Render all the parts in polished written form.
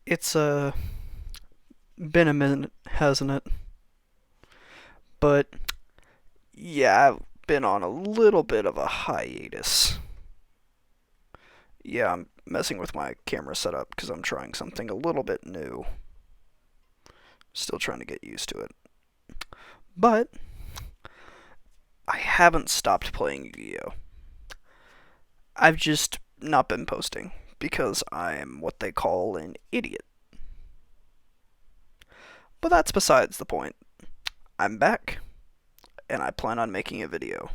It's been a minute, hasn't it? But yeah, I've been on a little bit of a hiatus. Yeah, I'm messing with my camera setup because I'm trying something a little bit new. Still trying to get used to it. But I haven't stopped playing Yu-Gi-Oh! I've just not been posting because I'm what they call an idiot. But that's besides the point. I'm back, and I plan on making a video.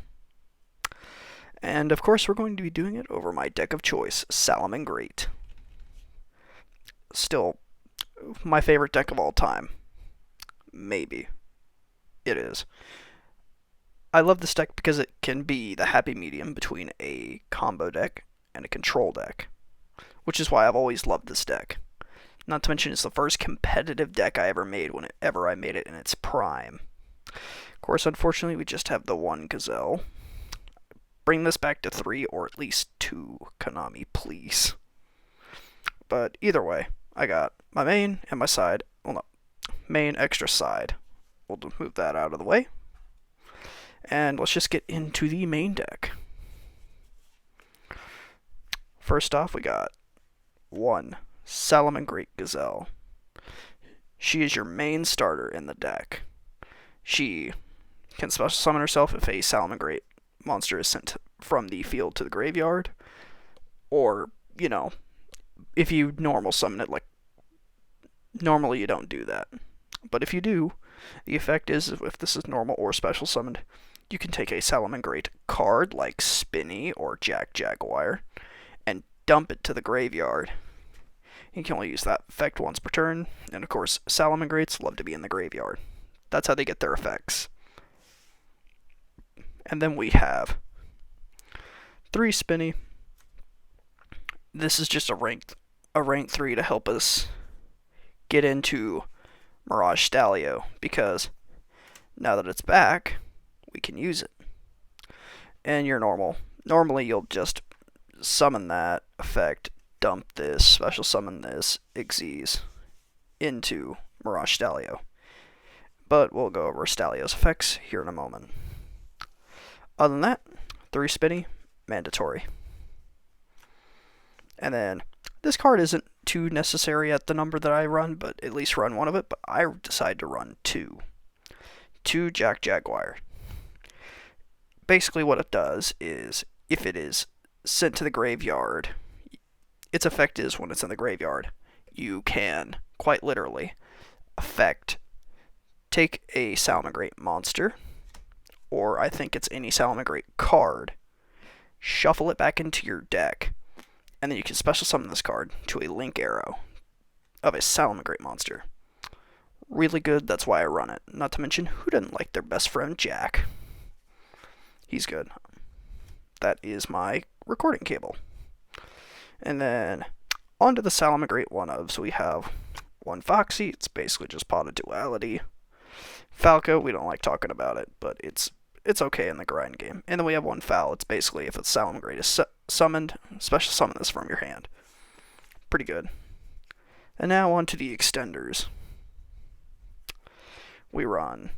And of course, we're going to be doing it over my deck of choice, Salamangreat. Still, my favorite deck of all time. Maybe. It is. I love this deck because it can be the happy medium between a combo deck and a control deck, which is why I've always loved this deck. Not to mention, it's the first competitive deck I ever made whenever I made it in its prime. Of course, unfortunately, we just have the one gazelle. Bring this back to 3 or at least 2, Konami, please. But either way, I got my main and my side. Well, no, main extra side. We'll move that out of the way. And let's just get into the main deck. First off, we got 1 Salamangreat Gazelle. She is your main starter in the deck. She can special summon herself if a Salamangreat monster is sent from the field to the graveyard, or, if you normal summon it, like, normally you don't do that. But if you do, the effect is, if this is normal or special summoned, you can take a Salamangreat card, like Spinny or Jack Jaguar, and dump it to the graveyard. You can only use that effect once per turn, and of course, Salamangreats love to be in the graveyard. That's how they get their effects. And then we have 3 Spinny. This is just a rank 3 to help us get into Mirage Stalio, because now that it's back, we can use it. And you're normal. Normally you'll just summon that effect, dump this, special summon this, Xyz into Mirage Stalio. But we'll go over Stalio's effects here in a moment. Other than that, 3 Spinny, mandatory. And then, this card isn't too necessary at the number that I run, but at least run one of it, but I decide to run 2. 2 Jack Jaguar. Basically what it does is, if it is sent to the graveyard, its effect is when it's in the graveyard, you can, quite literally, take a Salamangreat monster, or I think it's any Salamangreat card, shuffle it back into your deck, and then you can special summon this card to a link arrow of a Salamangreat monster. Really good, that's why I run it. Not to mention, who doesn't like their best friend Jack? He's good. That is my recording cable. And then, onto the Salamangreat one-ofs, we have 1 Foxy, it's basically just Pot of Duality. Falco, we don't like talking about it, but it's okay in the grind game. And then we have 1 Foul, it's basically if a Salamangreat is summoned, special summon this from your hand. Pretty good. And now on to the extenders. We run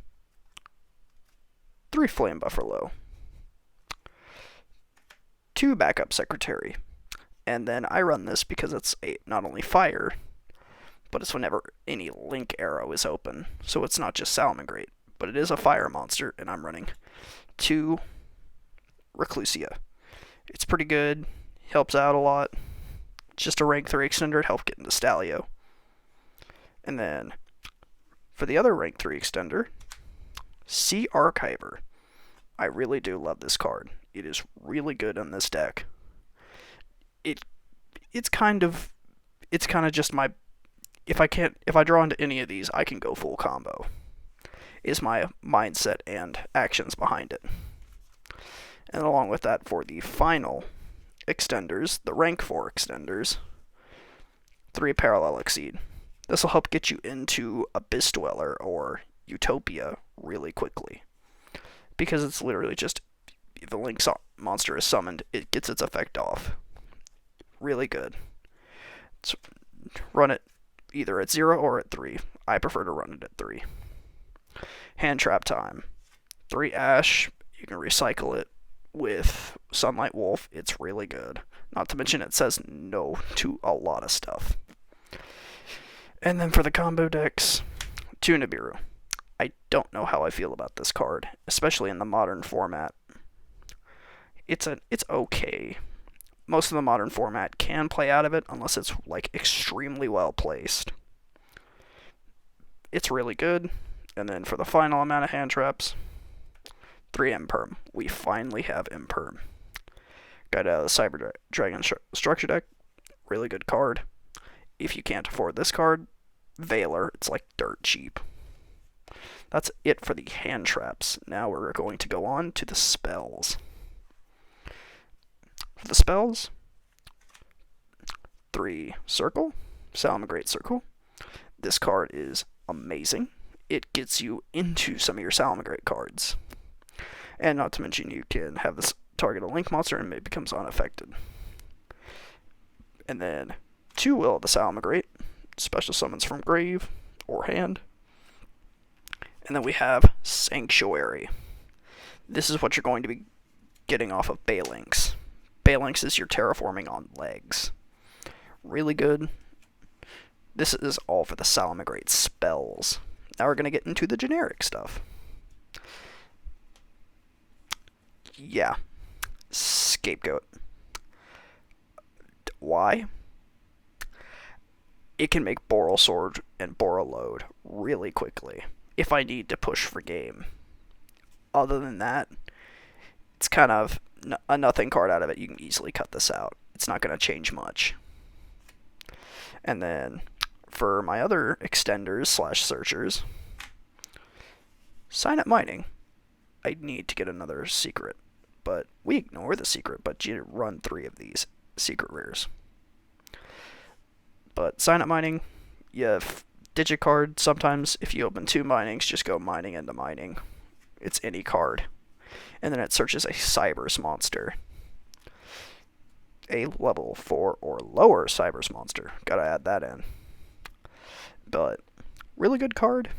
3 Flame Buffalo, 2 Backup Secretary, and then I run this because it's not only fire, but it's whenever any link arrow is open. So it's not just Salamangreat, but it is a fire monster, and I'm running 2 Reclusia. It's pretty good, helps out a lot. It's just a rank 3 extender to help get into Stalio. And then, for the other rank 3 extender, Sea Archiver. I really do love this card. It is really good in this deck. It's kind of just my, if I draw into any of these, I can go full combo, is my mindset and actions behind it. And along with that, for the final extenders, the rank 4 extenders, 3 Parallel Exceed. This will help get you into Abyss Dweller or Utopia really quickly, because it's literally just, if a link monster is summoned, it gets its effect off. Really good. Run it either at 0 or at 3. I prefer to run it at 3. Hand trap time. 3 ash. You can recycle it with Sunlight Wolf. It's really good. Not to mention it says no to a lot of stuff. And then for the combo decks, 2 Nibiru. I don't know how I feel about this card, especially in the modern format. It's okay. Most of the modern format can play out of it unless it's like extremely well placed. It's really good. And then for the final amount of hand traps, 3 Imperm. We finally have Imperm. Got out of the Cyber Dragon Structure deck. Really good card. If you can't afford this card, Veiler. It's like dirt cheap. That's it for the hand traps. Now we're going to go on to the spells. For the spells, 3 Circle, Salamangreat Circle. This card is amazing. It gets you into some of your Salamangreat cards. And not to mention you can have this target a link monster and it becomes unaffected. And then 2 Will of the Salamangreat, special summons from grave or hand. And then we have Sanctuary. This is what you're going to be getting off of Balinx. Balinx is your terraforming on legs. Really good. This is all for the Salamangreat spells. Now we're going to get into the generic stuff. Yeah. Scapegoat. Why? It can make borralsword and borralsword really quickly if I need to push for game. Other than that, it's kind of a nothing card out of it. You can easily cut this out. It's not going to change much. And then for my other extenders / searchers, Sign Up Mining. I need to get another secret, but we ignore the secret, but you run 3 of these secret rares. But Sign Up Mining, you have Digicard. Sometimes if you open 2 minings, just go mining into mining. It's any card. And then it searches a Cybers monster. A level 4 or lower Cybers monster. Gotta add that in. But really good card.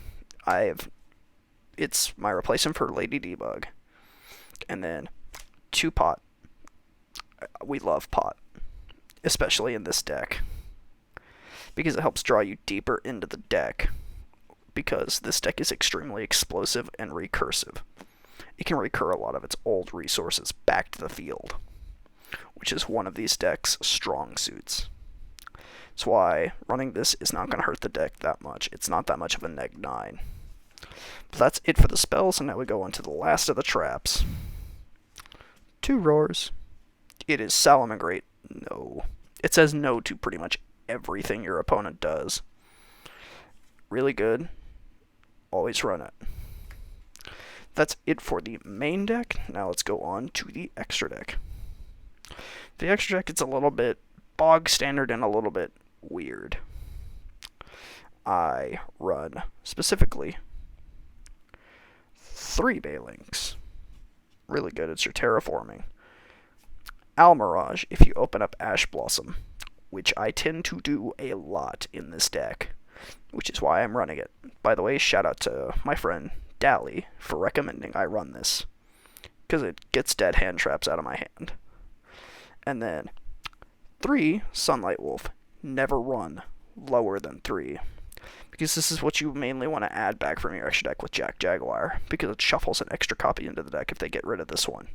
It's my replacement for Lady Debug. And then 2 Pot. We love Pot, especially in this deck, because it helps draw you deeper into the deck, because this deck is extremely explosive and recursive. It can recur a lot of its old resources back to the field, which is one of these deck's strong suits. That's why running this is not going to hurt the deck that much. It's not that much of a neg 9. But that's it for the spells, and now we go on to the last of the traps. 2 Roars. It is Salamangreat. No. It says no to pretty much everything your opponent does. Really good. Always run it. That's it for the main deck. Now let's go on to the extra deck. The extra deck, it's a little bit bog standard and a little bit weird. I run specifically 3 Balinx. Really good. It's your terraforming. Almirage, if you open up Ash Blossom, which I tend to do a lot in this deck, which is why I'm running it. By the way, shout out to my friend Dally for recommending I run this, because it gets dead hand traps out of my hand. And then 3 Sunlight Wolf. Never run lower than 3, because this is what you mainly want to add back from your extra deck with Jack Jaguar, because it shuffles an extra copy into the deck if they get rid of this one.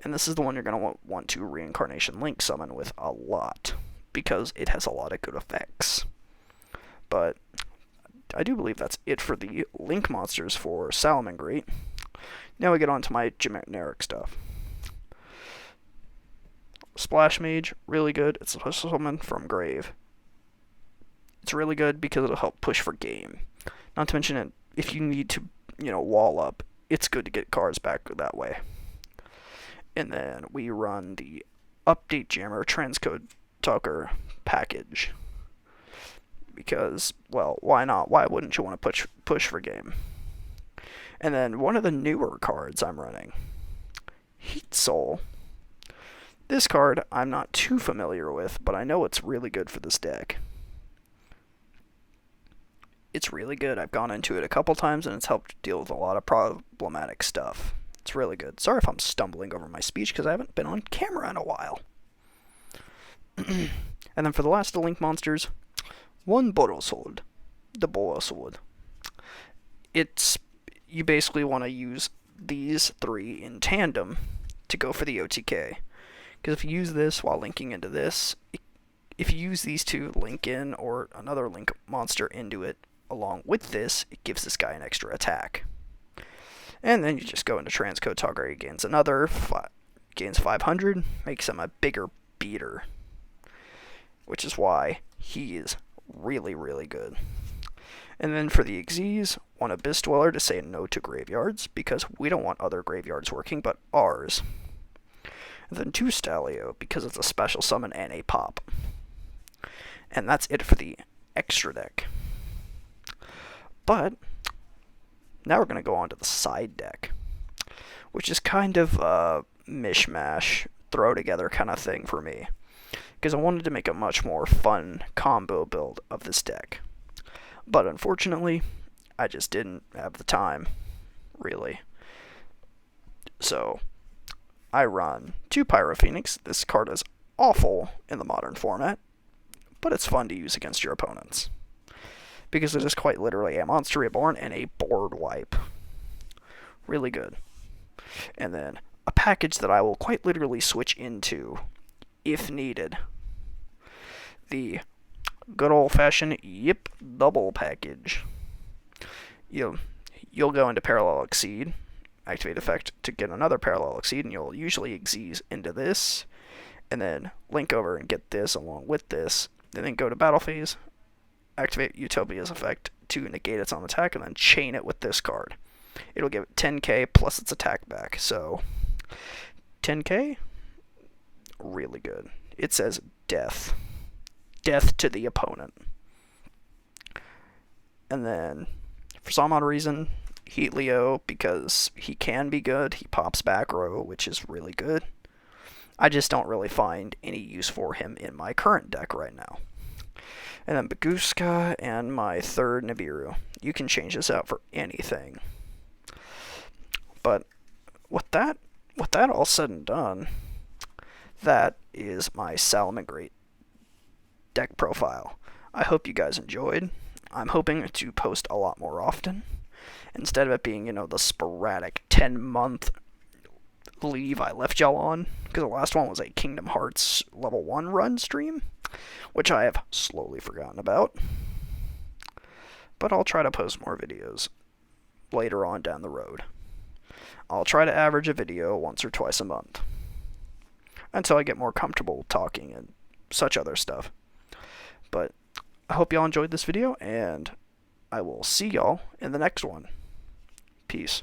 And this is the one you're going to want to Reincarnation Link summon with a lot, because it has a lot of good effects. But I do believe that's it for the Link monsters for Salamangreat. Now we get on to my generic stuff. Splash Mage, really good. It's a special summon from grave. It's really good because it'll help push for game. Not to mention it, if you need to, wall up, it's good to get cards back that way. And then we run the Update Jammer Transcode Talker package. Because, well, why not? Why wouldn't you want to push for game? And then one of the newer cards I'm running, Heat Soul. This card I'm not too familiar with, but I know it's really good for this deck. it's really good. I've gone into it a couple times and it's helped deal with a lot of problematic stuff. It's really good. Sorry if I'm stumbling over my speech because I haven't been on camera in a while. And then for the last of the link monsters, one borralsword. The borralsword. You basically want to use these three in tandem to go for the OTK. Because if you use this while linking into this, if you use these two link in or another link monster into it along with this, it gives this guy an extra attack. And then you just go into transcode target, he gains gains 500, makes him a bigger beater. Which is why he is really, really good. And then for the Xyz, one Abyss Dweller to say no to graveyards, because we don't want other graveyards working but ours. And then 2 Stalio, because it's a special summon and a pop. And that's it for the extra deck. But now we're going to go on to the side deck, which is kind of a mishmash, throw together kind of thing for me, because I wanted to make a much more fun combo build of this deck. But unfortunately, I just didn't have the time, really. So, I run 2 Pyro Phoenix. This card is awful in the modern format, but it's fun to use against your opponents, because it is quite literally a Monster Reborn and a board wipe. Really good. And then a package that I will quite literally switch into if needed. The good old-fashioned Yip double package. You'll go into Parallel Exceed, activate effect to get another Parallel Exceed, and you'll usually Xyz into this, and then link over and get this along with this, and then go to Battle Phase, activate Utopia's effect to negate its own attack, and then chain it with this card. It'll give it 10k plus its attack back, so 10k? Really good. It says death. Death to the opponent. And then, for some odd reason, Heat Leo, because he can be good, he pops back row, which is really good. I just don't really find any use for him in my current deck right now. And then Baguska and my third Nibiru. You can change this out for anything. But with that all said and done, that is my Salamangreat deck profile. I hope you guys enjoyed. I'm hoping to post a lot more often, instead of it being, the sporadic 10-month leave I left y'all on, because the last one was a Kingdom Hearts level 1 run stream, which I have slowly forgotten about. But I'll try to post more videos later on down the road. I'll try to average a video once or twice a month, until I get more comfortable talking and such other stuff. But I hope y'all enjoyed this video, and I will see y'all in the next one. Peace.